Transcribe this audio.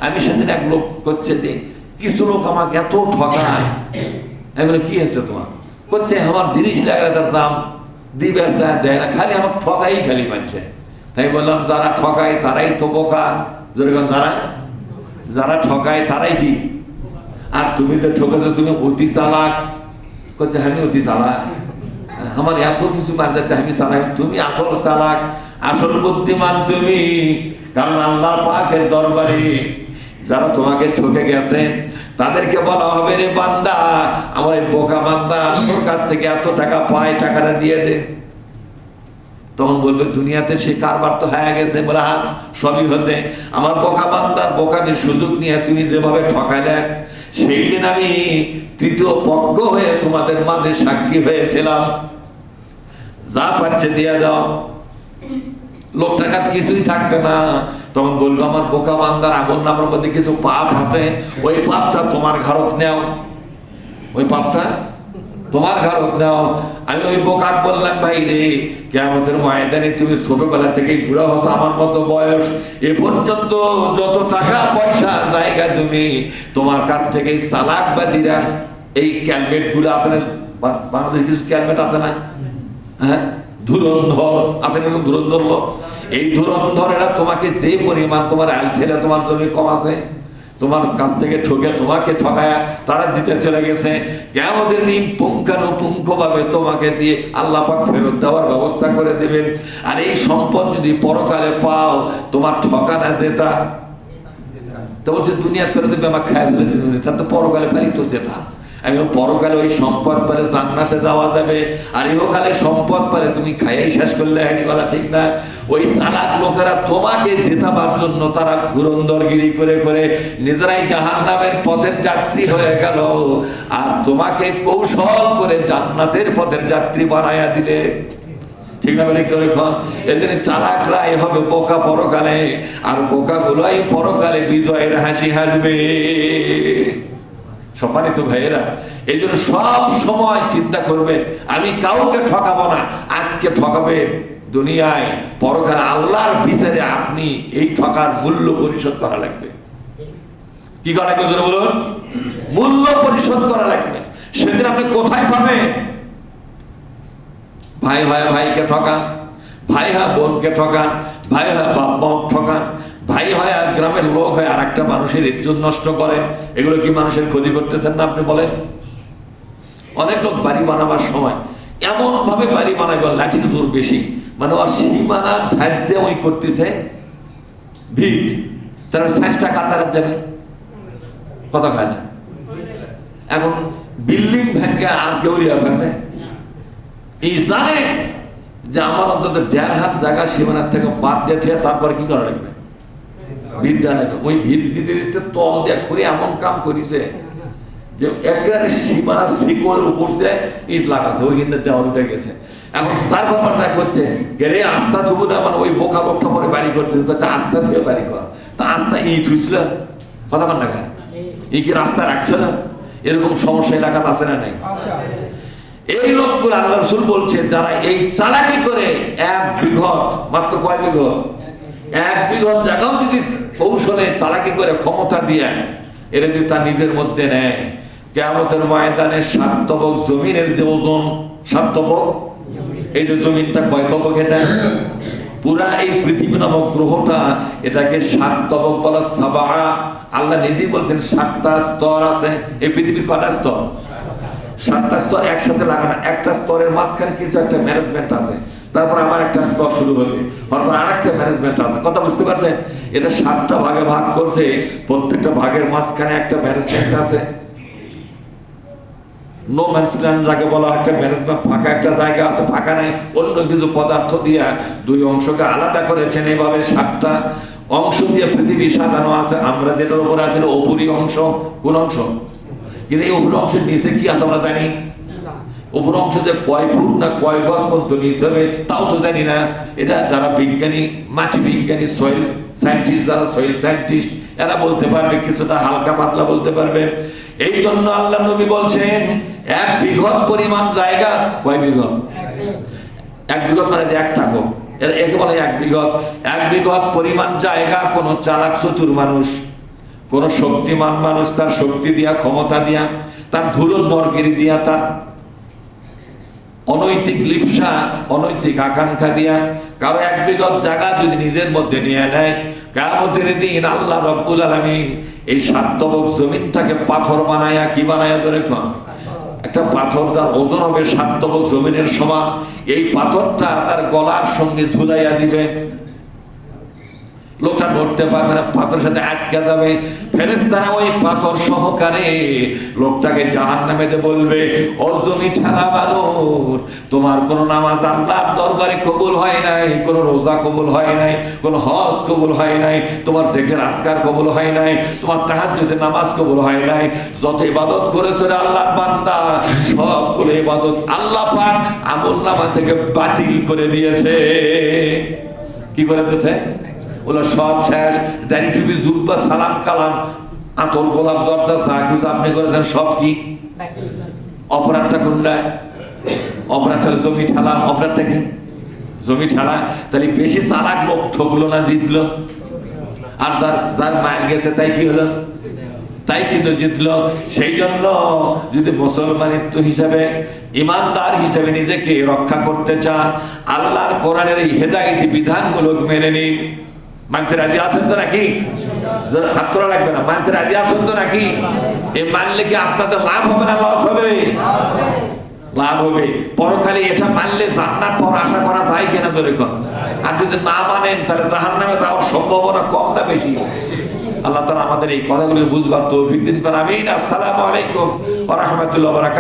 আমি সেদিন এক লোক করছে যে কিছু লোক আমাকে এত ঠকায়, আমি বলি কি হয়েছে তোমার? করছে আমার জিনিস লাগলে তার দাম দিবে দেয় না, খালি আমার ঠকাই খালি মানছে। তাই বললাম যারা ঠকায় তারাই তো বোকা। যেরকম যারা ঠকায় তারাই কি, আর তুমি যে ঠকেছো তুমি অতি চালাক। করছে আমি অতি চালাক, আমার এত কিছু মার যাচ্ছে আমি চালাক, তুমি আসল চালাক, আসল বুদ্ধিমান তুমি। কারণ আল্লাহ পাকের দরবারে যারা তোমাকে ঠকে গেছে তাদেরকে বলা হবে, রে বান্দা, আমার এই বোকা বান্দা তোর কাছ থেকে এত টাকা পায়, টাকাটা দিয়ে দে। তখন বলবে দুনিয়াতে সে কারবার তো হয়ে গেছে, বলে হাত সবই হয়েছে, আমার বোকা বান্দার বোকামির সুযোগ নিয়ে তুমি যেভাবে ঠকাইলে, সেই দিন আমি তৃতীয় পক্ষ হয়ে তোমাদের মাঝে সাক্ষী হয়েছিলাম, যা পাচ্ছে দিয়ে দাও, লোকটার কাছে কিছুই থাকবে না। তখন বলবো আমার বোকা বান্দার আগুন নামের মধ্যে কিছু পাপ আছে, ওই পাপটা তোমার ঘাড়ত নেও, ওই পাপটা তোমার ঘাড়ত নাও। আমি ওই বোকা বললাম, ভাই রে, কিয়ামতের ময়দানে তুমি ছোটবেলা থেকেই বুড়া হস, আমার মতো বয়স, এ পর্যন্ত যত টাকা পয়সা জায়গা জমি তোমার কাছ থেকে চালাক বাজিরা এই ক্যালমেট গুলো আছে না, বাংলাদেশ কিছু ক্যালমেট আছে না, হ্যাঁ, ধুরন্ধর আছে না, ধুরন্ধর লোক, এই ধুরন্ধরেরা তোমাকে যে পরিমাণ তোমার আল ঠেলে তোমার জমি কম আছে, তোমার কাছ থেকে ঠকে তোমাকে ঠকায়া তারা জিতে চলে গেছে। কিয়ামতের দিন পুঙ্খানুপুঙ্খভাবে তোমাকে দিয়ে আল্লাহ পাক ফেরত দেওয়ার ব্যবস্থা করে দেবেন। আর এই সম্পদ যদি পরকালে পাও, তোমার ঠকানা জেতা, তো বলছে দুনিয়া ফেরত দেবে আমার খেয়াল দিন, তার তো পরকালে ফেলি তো জেতা। আমি পরকালে ওই সম্পদ পেলে জান্নাতে যাওয়া যাবে, আর ইহকালে সম্পদ পেলে তুমি খাইয়াই শেষ করলে হয়নি, কথা ঠিক না? ওই চালাক লোকেরা তোমাকে জেতাবার জন্য তারা ধুরন্ধরগিরি করে করে নিজেরাই জাহান্নামের পথের যাত্রী হয়ে গেল, আর তোমাকে কৌশল করে জান্নাতের পথের যাত্রী বানায়া দিলে। ঠিক না? মানে এজন্য চালাকরাই হবে বোকা পরকালে, আর বোকা গুলোই পরকালে বিজয়ের হাসি হাসবে। সম্মানিত ভাইয়েরা, এই জন্য সব সময় চিন্তা করবেন আমি কাউকে ঠকাবো না। আজকে ঠকাবেন দুনিয়ায়, পরকালে আল্লাহর বিচারে আপনি এই ঠকার মূল্য পরিশোধ করা লাগবে। কি করা লাগবে বলুন? মূল্য পরিশোধ করা লাগবে। সেদিন আপনি কোথায় পাবেন? ভাই হয় ভাইকে ঠকান, ভাই হয় বোনকে ঠকান, ভাই হয় বাপ মা ঠকান, ভাই হয় আর গ্রামের লোক হয় আর একটা মানুষের ইজ্জত নষ্ট করেন। এগুলো কি মানুষের ক্ষতি করতেছেন না আপনি বলেন? অনেক লোক বাড়ি বানাবার সময় এমন ভাবে বাড়ি বানাবে, লাঠির জোর বেশি, মানে ওর সীমানা ধার দিয়ে ওই করতেছে ভিত, তার সাইজটা কাছাকাছি যাবে, কথা খায় না। এখন বিল্ডিং ভেঙে আর কেউ লিয়া পারবে? এই জানে যে আমার অন্তত 1.5 হাত জায়গা সীমানার থেকে বাদ দিয়ে তারপরে কি করা লাগবে? ভিত দেওয়া লাগবে। ওই ভিত দিতে দিতে তল দিয়ে করে এমন কাম করেছে যে একেবারে সীমানার শিকড়ের উপর দিয়ে ইট লাগাছে, ওই কিন্তু দেওয়া উঠে গেছে। এখন তার ব্যাপার যা করছে, গেলে আস্থা থুবু না, মানে ওই বোকা বোকটা পরে বাড়ি করতে আস্থা থেকে বাড়ি কর, তা আস্থা ইট হয়েছিল, কথা কন না কেন? এই কি রাস্তা রাখছে না? এরকম সমস্যা এলাকাতে আছে না নাই? এই লোকগুলো আল্লাহ রাসূল বলছে যারা এই চালাকি করে 1 বিঘত, মাত্র কয় বিঘত? 1 বিঘত জায়গাও যদি কৌশলে চালাকি করে ক্ষমতা দিয়ে এরা যদি তার নিজের মধ্যে নেয়, কিয়ামতের ময়দানে 7 তবক জমিনের যে ওজন, 7 তবক, এই যে জমিনটা কয় তবক? এটা পুরা এই পৃথিবী নামক গ্রহটা, এটাকে 7 তবক বলা। সাবা, আল্লাহ নিজেই বলছেন 7টা স্তর আছে। এই পৃথিবীর কয়টা স্তর? 7টা স্তর একসাথে লাগানো। একটা স্তরের মাঝখানে কিছু একটা ম্যানেজমেন্ট আছে, তারপর আবার একটা স্তর শুরু হয়েছে, তারপর আরেকটা ম্যানেজমেন্ট আছে, কথা বুঝতে পারছেন? এটা 7টা ভাগে ভাগ করছে, প্রত্যেকটা ভাগের মাঝখানে একটা ম্যানেজমেন্ট আছে। নো ম্যানস ল্যান্ড যাকে বলা হয়, একটা ম্যানেজমেন্ট, ফাঁকা একটা জায়গা আছে, ফাঁকা নাই, অন্য কিছু পদার্থ দিয়ে 2 অংশকে আলাদা করেছেন। এইভাবে 7টা অংশ দিয়ে পৃথিবী সাজানো আছে। আমরা যেটার উপরে আছে উপরি অংশ। কোন অংশ? কিন্তু এই উপরি অংশের নিচে কি আছে আমরা জানি? উপর অংশ যে কয় ফুট না কয় গজ পর্যন্ত নিচে হবে তাও তো জানি না। এটা যারা বিজ্ঞানী, মাটি বিজ্ঞানী, সয়েল সায়েন্টিস্ট, যারা সয়েল সায়েন্টিস্ট, এরা বলতে পারবে, কিছুটা হালকা পাতলা বলতে পারবে। এই জন্য আল্লাহ নবী বলছেন 1 বিঘত পরিমাণ জায়গা। কয় বিঘত? 1 বিঘত মানে যে 1 টাকা, একে বলে 1 বিঘত। 1 বিঘত পরিমাণ জায়গা কোন চালাক চতুর মানুষ কোন শক্তিমান মানুষ তার শক্তি দিয়া, ক্ষমতা দিয়া, তার ধুরুল নরগিরি দিয়া, তার অনৈতিক লিপ্সা, অনৈতিক আকাঙ্ক্ষা দিয়া কারো এক বিগত জায়গা যদি নিজের মধ্যে নিয়ে নেয়, কিয়ামতের দিন আল্লাহ রব্বুল আলামিন এই সাতবক জমিনটাকে পাথর বানায়া, কি বানায়া ধরে কোন একটা পাথর যার ওজন হবে সাতবক জমিনের সমান, এই পাথরটা তার গলার সঙ্গে ঝুলাইয়া দিবে, লোকটা নড়তে পারবে না, পাথরের সাথে আটকে যাবে। ফেরেশতারা ওই পাথর সহকারে লোকটাকে জাহান্নামেতে বলবে, ও জমি ঠেলা বানর, তোমার কোন নামাজ আল্লাহর দরবারে কবুল হয় নাই, কোন রোজা কবুল হয় নাই, কোন হজ কবুল হয় নাই, তোমার জিকির আজকার কবুল হয় নাই, তোমার তাহাজ্জুদের নামাজ কবুল হয় নাই, যত ইবাদত করেছো রে আল্লাহর বান্দা, সবগুলো ইবাদত আল্লাহ পাক আমলনামা থেকে বাতিল করে দিয়েছে। কি করে দিয়েছে? ওগুলো সব শেষ। দাড়ি টুপি জুব্বা সালাম কালাম আতর গোলাপ জর্দা যা কিছু আপনি করেছেন সব কি? অপরাধটা কোনটা? অপরাধটা জমি ঠেলা। অপরাধটা কি? জমি ঠেলা। তাহলে বেশি চালাক লোক ঠকলো না জিতলো? আর যার যার মায়ের গেছে তাই কি হলো? তাই কিন্তু জিতলো। সেই জন্য যদি মুসলমানিত্ব হিসাবে, ইমানদার হিসাবে নিজেকে রক্ষা করতে চান, আল্লাহর কোরআনের এই হেদায়েতি বিধানগুলো মেনে নিন। মানতে রাজি আছেন তো নাকি? হাত তোলা লাগবে না। মানতে রাজি আছেন তো নাকি? এই মানলে কি আপনাদের লাভ হবে না লস হবে? লাভ হবে। পরকালে এটা মানলে জান্নাত পাওয়ার আশা করা যায় কিনা জোরে কোন? আর যদি না মানেন তাহলে জাহান্নামে যাওয়ার সম্ভাবনা কম না বেশি? আল্লাহ তাআলা আমাদের এই কথাগুলো বুঝবার তৌফিক দিন। আমিন। আসসালামু আলাইকুম ওয়া রাহমাতুল্লাহি ওয়া বারাকাতুহু।